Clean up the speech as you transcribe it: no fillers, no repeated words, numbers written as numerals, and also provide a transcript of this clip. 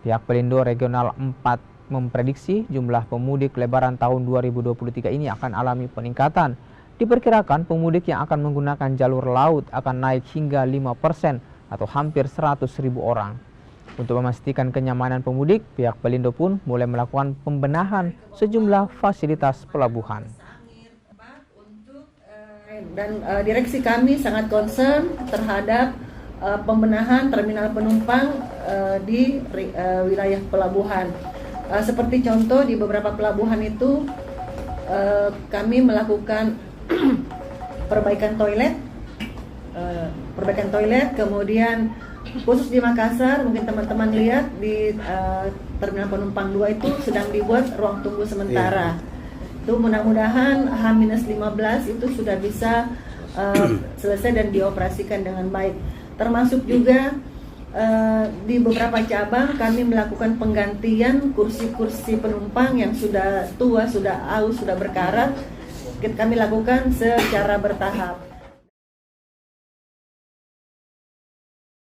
Pihak Pelindo Regional 4 memprediksi jumlah pemudik Lebaran tahun 2023 ini akan alami peningkatan. Diperkirakan pemudik yang akan menggunakan jalur laut akan naik hingga 5% atau hampir 100.000 orang. Untuk memastikan kenyamanan pemudik, pihak Pelindo pun mulai melakukan pembenahan sejumlah fasilitas pelabuhan. Dan direksi kami sangat concern terhadap pembenahan terminal penumpang di wilayah pelabuhan. Seperti contoh di beberapa pelabuhan itu kami melakukan perbaikan toilet, kemudian khusus di Makassar, mungkin teman-teman lihat di terminal penumpang 2 itu sedang dibuat ruang tunggu sementara. Itu mudah-mudahan H-15 itu sudah bisa selesai dan dioperasikan dengan baik. Termasuk juga di beberapa cabang kami melakukan penggantian kursi-kursi penumpang yang sudah tua, sudah aus, sudah berkarat. Kami lakukan secara bertahap.